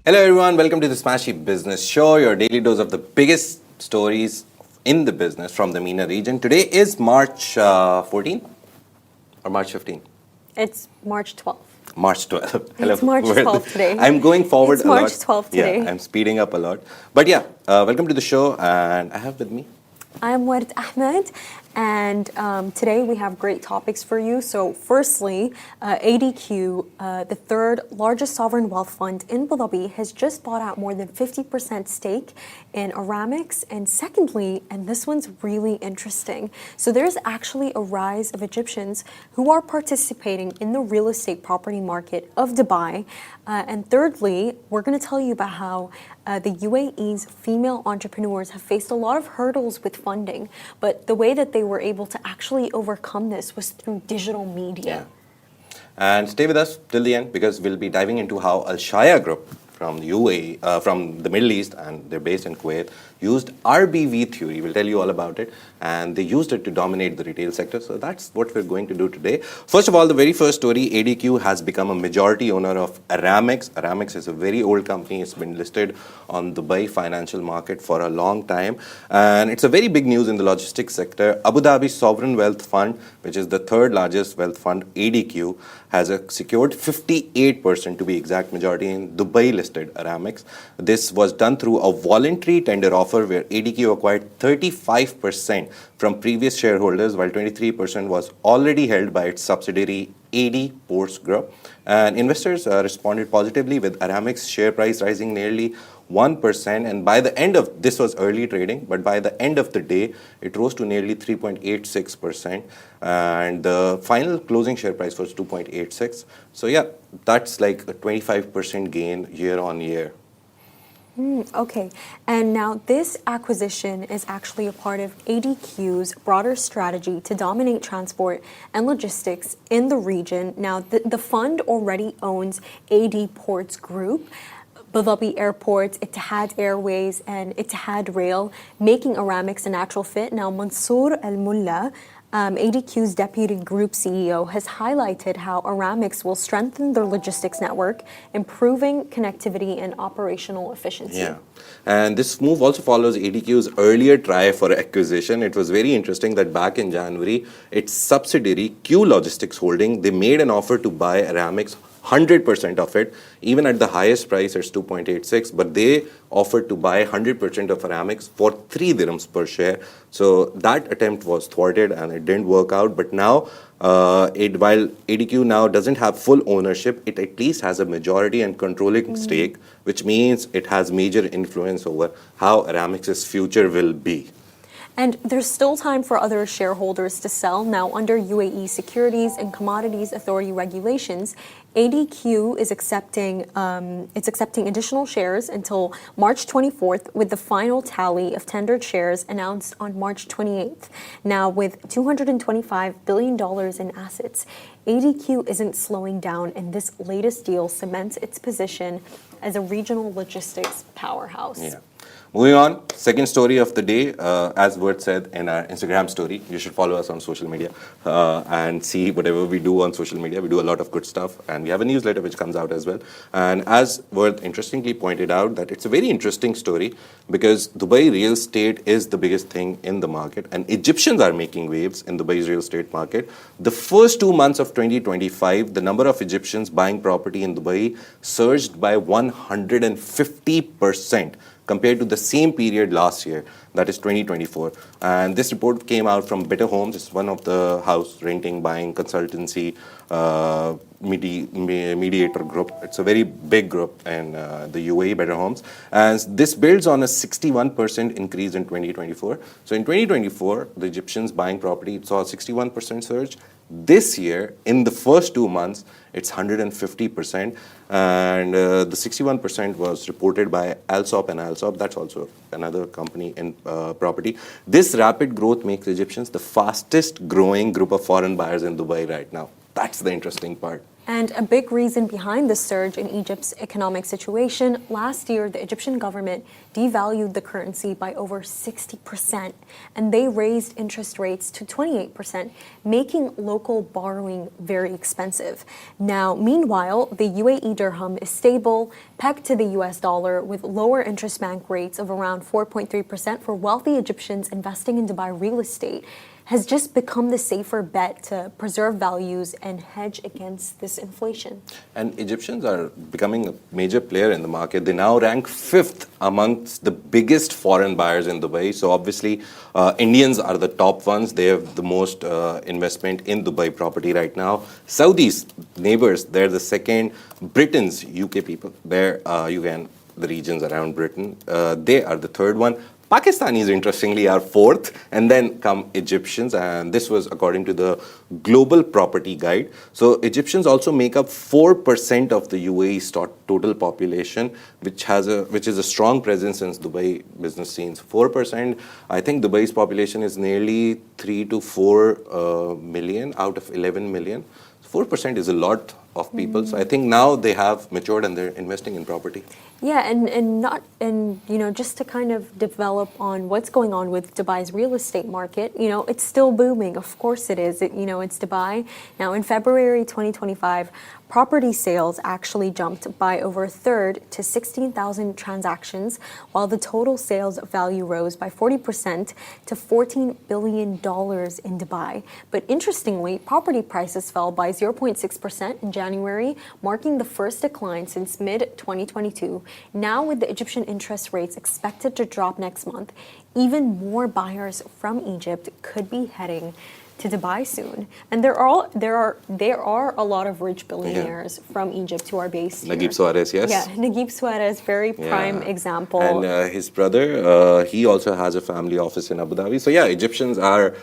Hello everyone, welcome to the Smashy Business Show, your daily dose of the biggest stories in the business from the MENA region. Today is March 14 or March 15? It's March 12th. March 12th. Hello. It's March 12th today. I'm going forward it's a lot. March 12th today. Yeah, I'm speeding up a lot. But yeah, welcome to the show, and I have with me. I'm Ward Ahmed, and today we have great topics for you. So firstly, ADQ, the third largest sovereign wealth fund in Abu Dhabi, has just bought out more than 50% stake in Aramex. And secondly, and this one's really interesting, so there's actually a rise of Egyptians who are participating in the real estate property market of Dubai. And thirdly, we're going to tell you about how the UAE's female entrepreneurs have faced a lot of hurdles with funding, but the way that they were able to actually overcome this was through digital media. Yeah. And stay with us till the end because we'll be diving into how Alshaya Group from the UAE, from the Middle East, and they're based in Kuwait, used RBV theory. We'll tell you all about it. And they used it to dominate the retail sector. So that's what we're going to do today. First of all, the very first story, ADQ has become a majority owner of Aramex. Aramex is a very old company. It's been listed on Dubai financial market for a long time. And it's a very big news in the logistics sector. Abu Dhabi Sovereign Wealth Fund, which is the third largest wealth fund, ADQ, has secured 58% to be exact majority in Dubai-listed Aramex. This was done through a voluntary tender offer where ADQ acquired 35% from previous shareholders, while 23% was already held by its subsidiary AD Ports Group. And investors responded positively with Aramex share price rising nearly 1%, and by the end of this was early trading, but by the end of the day it rose to nearly 3.86%, and the final closing share price was 2.86. So yeah, that's like a 25% gain year on year. Okay, and now this acquisition is actually a part of ADQ's broader strategy to dominate transport and logistics in the region. Now, the fund already owns AD Ports Group, Abu Dhabi Airports, Etihad Airways, and Etihad Rail, making Aramex a natural fit. Now, Mansour Al-Mulla, ADQ's deputy group CEO, has highlighted how Aramex will strengthen their logistics network, improving connectivity and operational efficiency. Yeah, and this move also follows ADQ's earlier try for acquisition. It was very interesting that back in January, its subsidiary Q Logistics Holding, they made an offer to buy Aramex 100% of it, even at the highest price, it's 2.86, but they offered to buy 100% of Aramex for 3 dirhams per share. So that attempt was thwarted and it didn't work out. But now, while ADQ now doesn't have full ownership, it at least has a majority and controlling stake, which means it has major influence over how Aramex's future will be. And there's still time for other shareholders to sell. Now, under UAE Securities and Commodities Authority regulations, ADQ is accepting additional shares until March 24th, with the final tally of tendered shares announced on March 28th. Now, with $225 billion in assets, ADQ isn't slowing down, and this latest deal cements its position as a regional logistics powerhouse. Yeah. Moving on, second story of the day, as Word said in our Instagram story, you should follow us on social media and see whatever we do on social media. We do a lot of good stuff, and we have a newsletter which comes out as well. And as Word interestingly pointed out, that it's a very interesting story because Dubai real estate is the biggest thing in the market, and Egyptians are making waves in Dubai's real estate market. The first 2 months of 2025, the number of Egyptians buying property in Dubai surged by 150%. Compared to the same period last year, that is 2024. And this report came out from Better Homes. It's one of the house renting, buying, consultancy, mediator group. It's a very big group in the UAE, Better Homes. And this builds on a 61% increase in 2024. So in 2024, the Egyptians buying property saw a 61% surge. This year, in the first 2 months, it's 150%, and the 61% was reported by Alsop and Alsop. That's also another company in property. This rapid growth makes Egyptians the fastest growing group of foreign buyers in Dubai right now. That's the interesting part. And a big reason behind the surge in Egypt's economic situation, last year the Egyptian government devalued the currency by over 60%, and they raised interest rates to 28%, making local borrowing very expensive. Now, meanwhile, the UAE dirham is stable, pegged to the US dollar, with lower interest bank rates of around 4.3% for wealthy Egyptians investing in Dubai real estate, has just become the safer bet to preserve values and hedge against this inflation. And Egyptians are becoming a major player in the market. They now rank fifth amongst the biggest foreign buyers in Dubai. So obviously, Indians are the top ones. They have the most investment in Dubai property right now. Saudis, neighbors, they're the second. Britons, UK people, they're the regions around Britain, they are the third one. Pakistanis, interestingly, are fourth, and then come Egyptians, and this was according to the Global Property Guide. So Egyptians also make up 4% of the UAE's total population, which is a strong presence in Dubai business scenes. 4%. I think Dubai's population is nearly 3 to 4 million out of 11 million. 4% is a lot of people. So I think now they have matured and they're investing in property. Yeah, and just to kind of develop on what's going on with Dubai's real estate market, it's still booming. Of course it is. It's Dubai. Now, in February 2025, property sales actually jumped by over a third to 16,000 transactions, while the total sales value rose by 40% to $14 billion in Dubai. But interestingly, property prices fell by 0.6% in January, marking the first decline since mid-2022. Now, with the Egyptian interest rates expected to drop next month, even more buyers from Egypt could be heading to Dubai soon. And there are a lot of rich billionaires from Egypt who are based here. Naguib Suarez, yes. Yeah, Naguib Suarez, very prime example. And his brother, he also has a family office in Abu Dhabi. So yeah, Egyptians are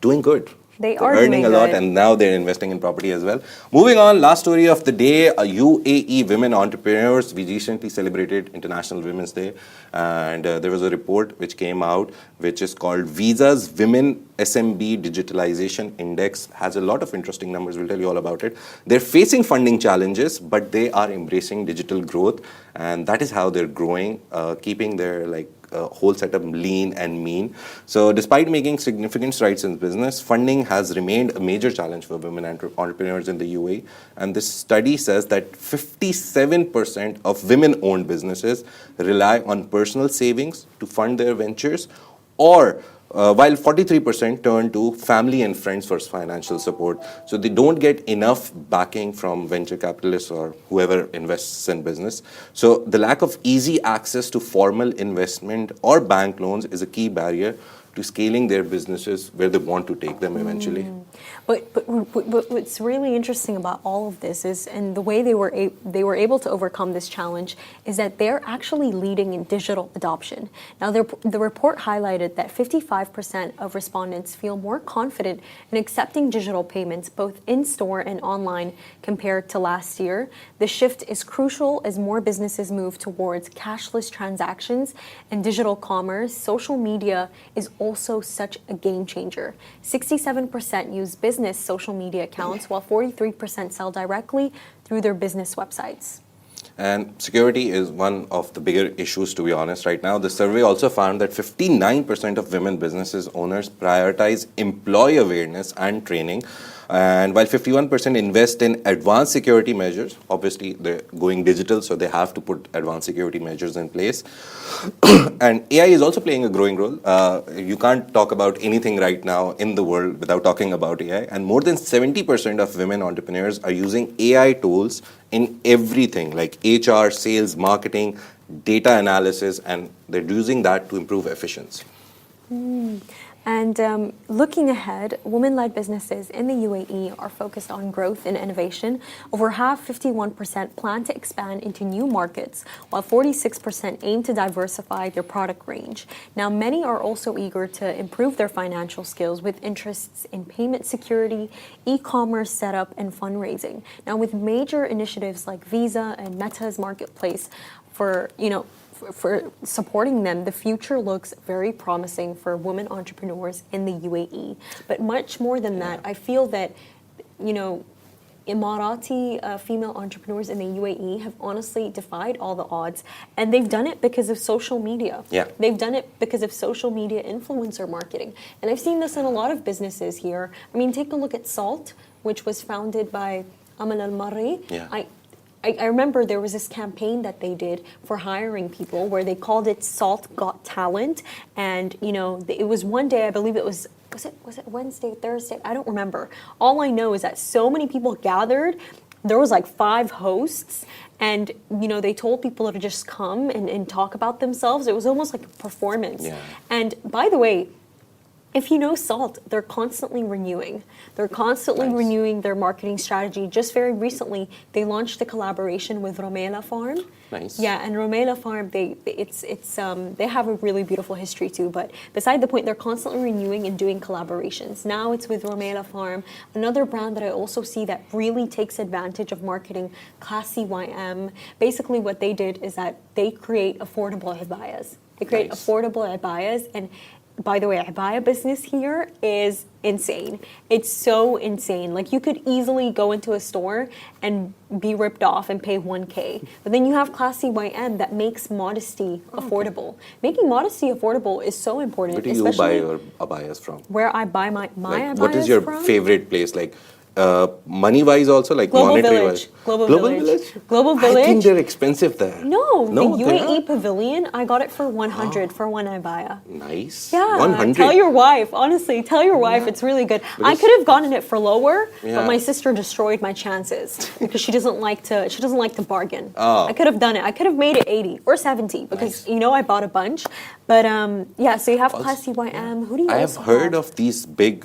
doing good. They're earning doing a lot, good. and now they're investing in property as well. Moving on, last story of the day, UAE women entrepreneurs. We recently celebrated International Women's Day, and there was a report which came out, which is called Visa's Women SMB Digitalization Index. Has a lot of interesting numbers. We'll tell you all about it. They're facing funding challenges, but they are embracing digital growth, and that is how they're growing, keeping their whole setup lean and mean. So despite making significant strides in business, funding has remained a major challenge for women entrepreneurs in the UAE. And this study says that 57% of women-owned businesses rely on personal savings to fund their ventures, or while 43% turn to family and friends for financial support. So they don't get enough backing from venture capitalists or whoever invests in business. So the lack of easy access to formal investment or bank loans is a key barrier to scaling their businesses where they want to take them eventually. But what's really interesting about all of this is, and the way they were able to overcome this challenge, is that they're actually leading in digital adoption. Now, the report highlighted that 55% of respondents feel more confident in accepting digital payments, both in-store and online, compared to last year. The shift is crucial as more businesses move towards cashless transactions and digital commerce. Social media is also such a game changer. 67% use business social media accounts, while 43% sell directly through their business websites. And security is one of the bigger issues, to be honest, right now. The survey also found that 59% of women businesses owners prioritize employee awareness and training. And while 51% invest in advanced security measures, obviously they're going digital, so they have to put advanced security measures in place. And AI is also playing a growing role. You can't talk about anything right now in the world without talking about AI. And more than 70% of women entrepreneurs are using AI tools in everything, like HR, sales, marketing, data analysis, and they're using that to improve efficiency. And looking ahead, women-led businesses in the UAE are focused on growth and innovation. Over half, 51%, plan to expand into new markets, while 46% aim to diversify their product range. Now, many are also eager to improve their financial skills with interests in payment security, e-commerce setup, and fundraising. Now, with major initiatives like Visa and Meta's marketplace for supporting them, the future looks very promising for women entrepreneurs in the UAE. But much more than that, I feel that, Emirati female entrepreneurs in the UAE have honestly defied all the odds, and they've done it because of social media. Yeah. They've done it because of social media influencer marketing. And I've seen this in a lot of businesses here. I mean, take a look at Salt, which was founded by Amal Al-Marri. Yeah. I remember there was this campaign that they did for hiring people where they called it Salt Got Talent. And, you know, it was one day, I believe it was it Wednesday, Thursday? I don't remember. All I know is that so many people gathered. There was like 5 hosts, and, you know, they told people to just come and talk about themselves. It was almost like a performance. Yeah. And by the way, if you know Salt, they're constantly renewing. They're constantly Nice. renewing their marketing strategy. Just very recently, they launched a collaboration with Rumaila Farm. Nice. Yeah, and Rumaila Farm, they have a really beautiful history too. But beside the point, they're constantly renewing and doing collaborations. Now it's with Rumaila Farm, another brand that I also see that really takes advantage of marketing, Classy YM. Basically, what they did is that they create affordable abayas. They create Nice. affordable abayas, and by the way, abaya business here is insane. It's so insane. Like, you could easily go into a store and be ripped off and pay 1K. But then you have Classy YM that makes modesty affordable. Making modesty affordable is so important. Where do you buy especially your abayas from? where I buy my Like, abayas what is your from? favorite place? Like, money-wise also, like Global monetary Village. wise. Global Village. Village. Global I think Village. they're expensive there. No, the they UAE are? Pavilion, I got it for 100 for one abaya. Nice. Yeah, 100. tell your wife. Honestly, tell your wife it's really good. I Because- could have gotten it for lower, Yeah. but my sister destroyed my chances because she doesn't like to bargain. Oh. I could have done it. I could have made it 80 or 70 because Nice. you know I bought a bunch. But yeah, so you have Also- Classy YM. Who do you I have also heard have? of these big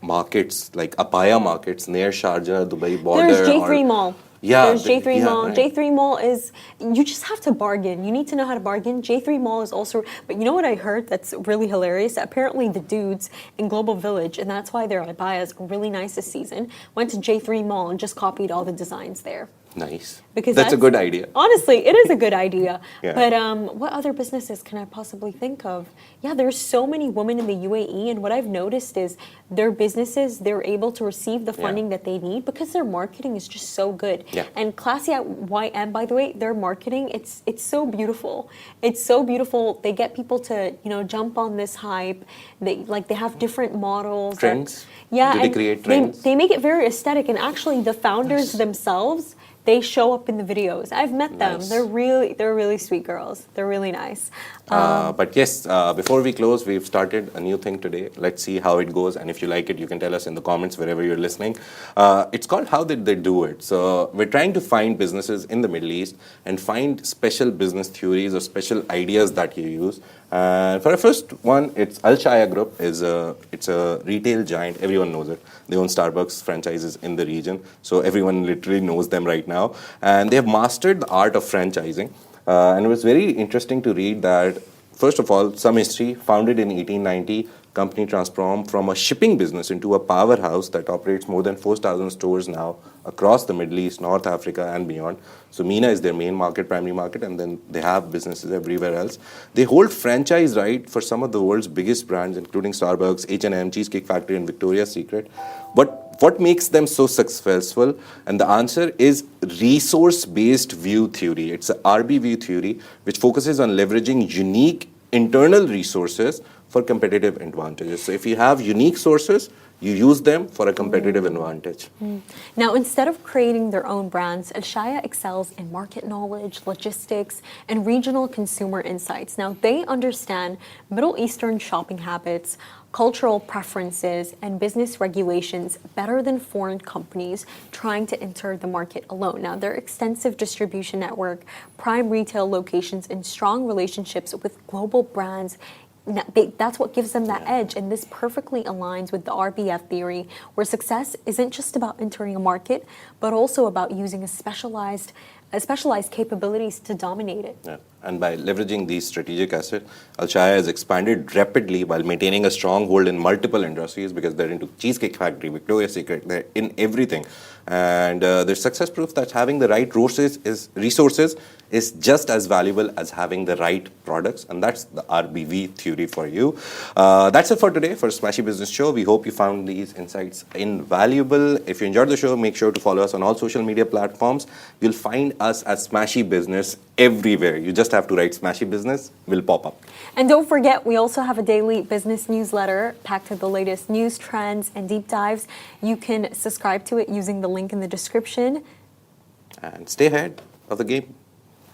markets, like abaya markets near Sharjah, Dubai border. There's J3 or- Mall. Yeah, There's J3 yeah, Mall. right. J3 Mall is, you just have to bargain. You need to know how to bargain. J3 Mall is also, but you know what I heard that's really hilarious? Apparently the dudes in Global Village, and that's why their abayas are really nice this season, went to J3 Mall and just copied all the designs there. Nice. Because that's a good idea. Honestly, it is a good idea. Yeah. But what other businesses can I possibly think of? Yeah, there's so many women in the UAE, and what I've noticed is their businesses, they're able to receive the funding that they need because their marketing is just so good. Yeah. And Classy at YM, by the way, their marketing, it's so beautiful. It's so beautiful. They get people to, you know, jump on this hype. They have different models. Trends? Yeah. Do they and create trends? They make it very aesthetic, and actually the founders themselves, they show up in the videos. I've met them. Nice. They're really sweet girls. They're really nice. But yes, before we close, we've started a new thing today. Let's see how it goes. And if you like it, you can tell us in the comments wherever you're listening. It's called How Did They Do It? So we're trying to find businesses in the Middle East and find special business theories or special ideas that you use. For our first one, it's Alshaya Group. It's a retail giant. Everyone knows it. They own Starbucks franchises in the region. So everyone literally knows them right now. And they have mastered the art of franchising. And it was very interesting to read that, first of all, some history. Founded in 1890, company transformed from a shipping business into a powerhouse that operates more than 4,000 stores now across the Middle East, North Africa, and beyond. So MENA is their main market, primary market, and then they have businesses everywhere else. They hold franchise right for some of the world's biggest brands, including Starbucks, H&M, Cheesecake Factory, and Victoria's Secret. But what makes them so successful? And the answer is resource-based view theory. It's a RBV theory, which focuses on leveraging unique internal resources for competitive advantages. So if you have unique sources, you use them for a competitive advantage. Now, instead of creating their own brands, Alshaya excels in market knowledge, logistics, and regional consumer insights. Now, they understand Middle Eastern shopping habits, cultural preferences, and business regulations better than foreign companies trying to enter the market alone. Now, their extensive distribution network, prime retail locations, and strong relationships with global brands, that's what gives them that edge, and this perfectly aligns with the RBF theory, where success isn't just about entering a market, but also about using a specialized specialized capabilities to dominate it. Yeah. And by leveraging these strategic assets, Alshaya has expanded rapidly while maintaining a stronghold in multiple industries because they're into Cheesecake Factory, Victoria's Secret, they're in everything. And there's success proof that having the right resources is just as valuable as having the right products. And that's the RBV theory for you. That's it for today for Smashy Business Show. We hope you found these insights invaluable. If you enjoyed the show, make sure to follow us on all social media platforms. You'll find us as Smashy Business everywhere. You just have to write Smashy Business, will pop up. And don't forget, we also have a daily business newsletter packed with the latest news, trends, and deep dives. You can subscribe to it using the link in the description. And stay ahead of the game.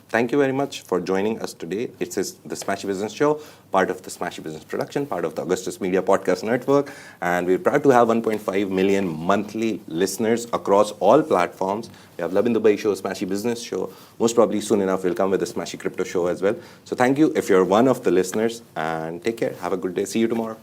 Thank you very much for joining us today. It's the Smashy Business Show, part of the Smashy Business production, part of the Augustus Media Podcast Network. And we're proud to have 1.5 million monthly listeners across all platforms. We have Love in Dubai Show, Smashy Business Show. Most probably soon enough, we'll come with the Smashy Crypto Show as well. So thank you if you're one of the listeners. And take care. Have a good day. See you tomorrow.